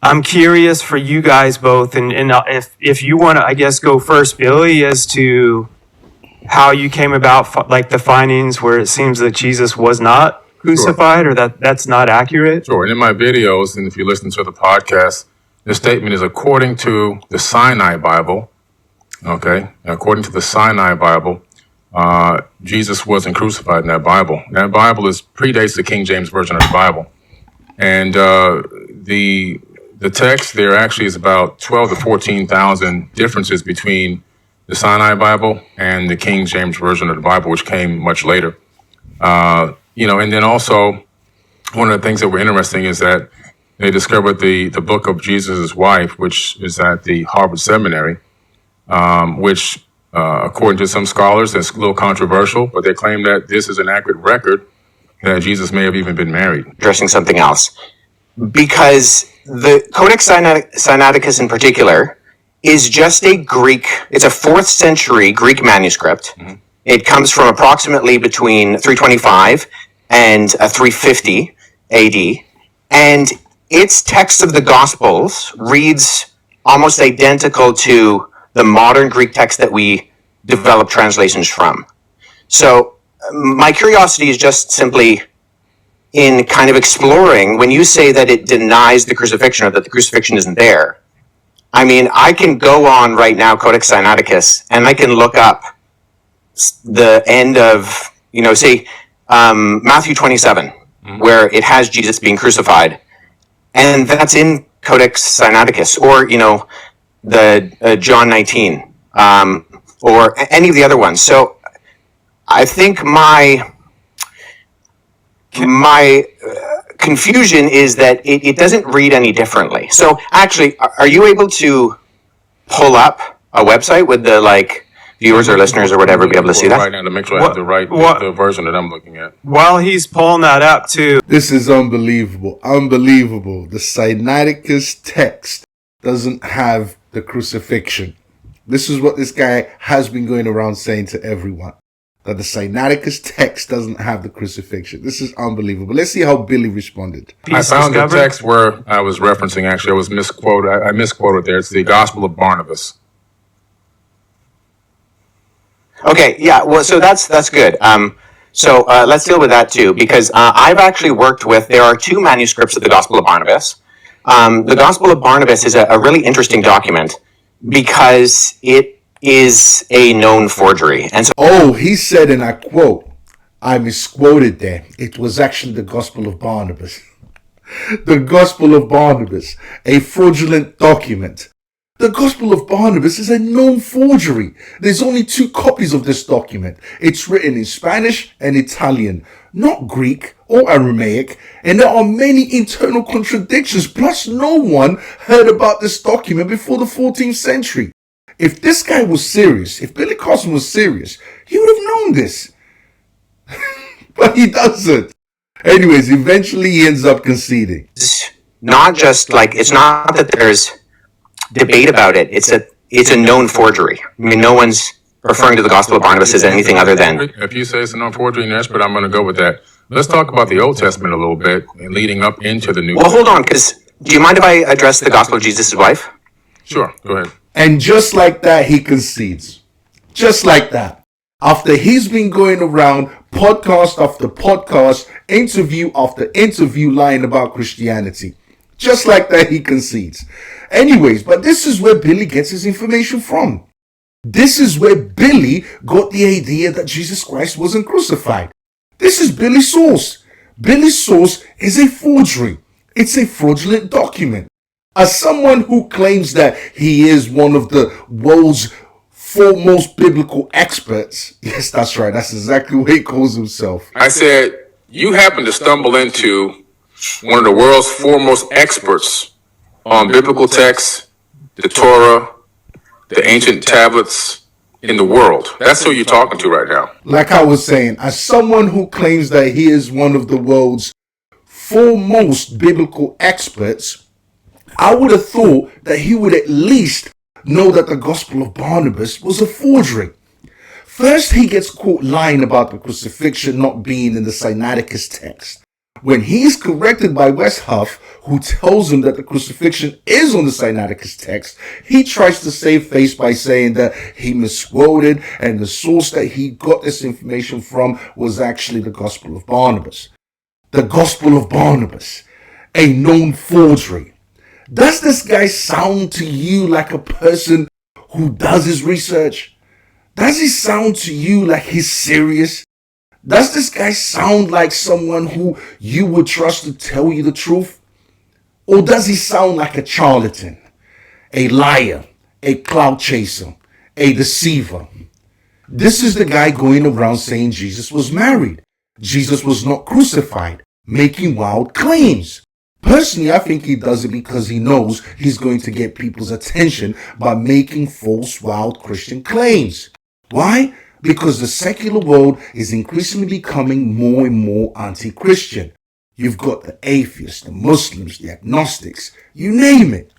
I'm curious for you guys both, and if you want to, I guess, go first, Billy, as to how you came about, like the findings where it seems that Jesus was not crucified, or that's not accurate. Sure. And in my videos, and if you listen to the podcast, the statement is according to the Sinai Bible. Okay, according to the Sinai Bible, Jesus wasn't crucified in that Bible. That Bible predates the King James Version of the Bible, and the text there actually is about 12 to 14,000 differences between the Sinai Bible and the King James Version of the Bible, which came much later. And then also one of the things that were interesting is that they discovered the book of Jesus' wife, which is at the Harvard Seminary, which, according to some scholars, is a little controversial, but they claim that this is an accurate record that Jesus may have even been married. Addressing something else. Because the Codex Sinaiticus in particular is just it's a 4th century Greek manuscript. Mm-hmm. It comes from approximately between 325 and 350 AD. And its text of the Gospels reads almost identical to the modern Greek text that we develop translations from. So my curiosity is just simply in kind of exploring, when you say that it denies the crucifixion or that the crucifixion isn't there, I mean, I can go on right now, Codex Sinaiticus, and I can look up the end of, say, Matthew 27, where it has Jesus being crucified. And that's in Codex Sinaiticus, or, the John 19, or any of the other ones. So I think my confusion is that it doesn't read any differently. So actually, are you able to pull up a website with the viewers or listeners or whatever be able to see that? Right now to make sure I have the version that I'm looking at. While he's pulling that up too. This is unbelievable. Unbelievable. The Sinaiticus text doesn't have the crucifixion. This is what this guy has been going around saying to everyone. That the Sinaiticus text doesn't have the crucifixion. This is unbelievable. Let's see how Billy responded. I found the text where I was referencing, actually. I was misquoted. I misquoted there. It's the Gospel of Barnabas. Okay, yeah, well, so that's good. So let's deal with that too, because I've actually worked with, there are 2 manuscripts of the Gospel of Barnabas. The Gospel of Barnabas is a really interesting document because it is a known forgery. And so, he said, and I quote, I misquoted there. It was actually the Gospel of Barnabas. The Gospel of Barnabas, a fraudulent document. The Gospel of Barnabas is a known forgery. There's only 2 copies of this document. It's written in Spanish and Italian, not Greek or Aramaic, and there are many internal contradictions, plus no one heard about this document before the 14th century. If this guy was serious, if Billy Carson was serious, he would have known this. But he doesn't. Anyways, eventually he ends up conceding. It's not just it's not that there's debate about it. It's a known forgery. I mean, no one's referring to the Gospel of Barnabas as anything other than. If you say it's a known forgery, but I'm going to go with that. Let's talk about the Old Testament a little bit and leading up into the New. Well, hold on, because do you mind if I address the Gospel of Jesus' wife? Sure, go ahead. And just like that, he concedes. Just like that. After he's been going around podcast after podcast, interview after interview lying about Christianity. Just like that, he concedes. Anyways, but this is where Billy gets his information from. This is where Billy got the idea that Jesus Christ wasn't crucified. This is Billy's source. Billy's source is a forgery. It's a fraudulent document. As someone who claims that he is one of the world's foremost biblical experts, yes, that's right, that's exactly what he calls himself. I said, you happen to stumble into one of the world's foremost experts on biblical texts, the Torah, the ancient tablets in the world. That's who you're talking to right now. Like I was saying, as someone who claims that he is one of the world's foremost biblical experts, I would have thought that he would at least know that the Gospel of Barnabas was a forgery. First, he gets caught lying about the crucifixion not being in the Sinaiticus text. When he's corrected by WesHuff, who tells him that the crucifixion is on the Sinaiticus text, he tries to save face by saying that he misquoted and the source that he got this information from was actually the Gospel of Barnabas. The Gospel of Barnabas, a known forgery. Does this guy sound to you like a person who does his research? Does he sound to you like he's serious? Does this guy sound like someone who you would trust to tell you the truth? Or does he sound like a charlatan, a liar, a clout chaser, a deceiver? This is the guy going around saying Jesus was married. Jesus was not crucified, making wild claims. Personally, I think he does it because he knows he's going to get people's attention by making false, wild Christian claims. Why? Because the secular world is increasingly becoming more and more anti-Christian. You've got the atheists, the Muslims, the agnostics, you name it.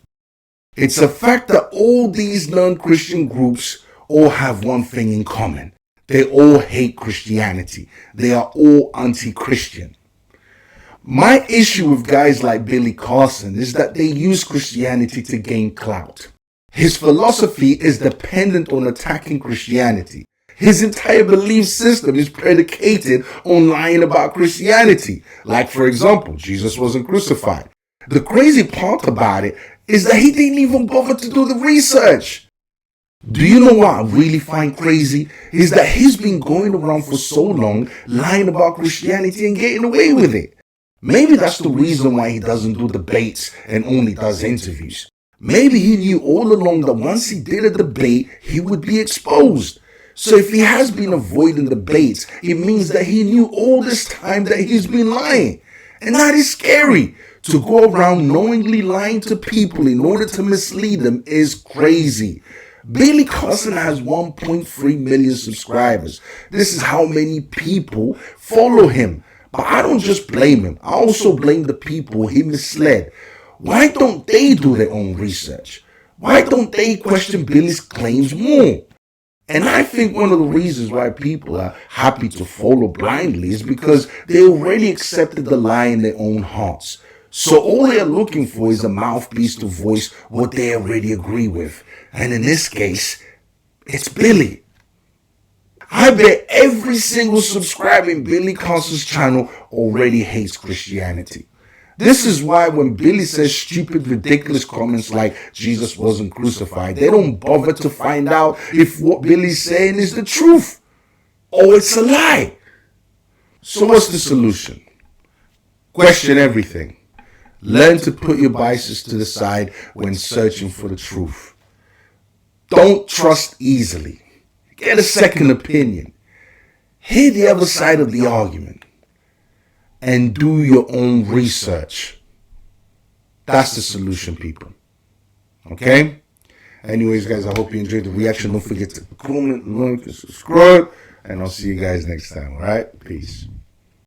It's a fact that all these non-Christian groups all have one thing in common. They all hate Christianity. They are all anti-Christian. My issue with guys like Billy Carson is that they use Christianity to gain clout. His philosophy is dependent on attacking Christianity. His entire belief system is predicated on lying about Christianity. Like, for example, Jesus wasn't crucified. The crazy part about it is that he didn't even bother to do the research. Do you know what I really find crazy? Is that he's been going around for so long lying about Christianity and getting away with it. Maybe that's the reason why he doesn't do debates and only does interviews. Maybe he knew all along that once he did a debate, he would be exposed. So if he has been avoiding debates, it means that he knew all this time that he's been lying. And that is scary. To go around knowingly lying to people in order to mislead them is crazy. Billy Carson has 1.3 million subscribers. This is how many people follow him. But I don't just blame him. I also blame the people he misled. Why don't they do their own research? Why don't they question Billy's claims more? And I think one of the reasons why people are happy to follow blindly is because they already accepted the lie in their own hearts. So all they are looking for is a mouthpiece to voice what they already agree with. And in this case, it's Billy. I bet every single subscriber in Billy Carson's channel already hates Christianity. This is why when Billy says stupid, ridiculous comments like Jesus wasn't crucified, they don't bother to find out if what Billy's saying is the truth or it's a lie. So what's the solution? Question everything. Learn to put your biases to the side when searching for the truth. Don't trust easily. Get a second opinion. Hear the other side of the argument. And do your own research. That's the solution, people. Okay? Anyways, guys, I hope you enjoyed the reaction. Don't forget to comment, like, and subscribe. And I'll see you guys next time. All right? Peace.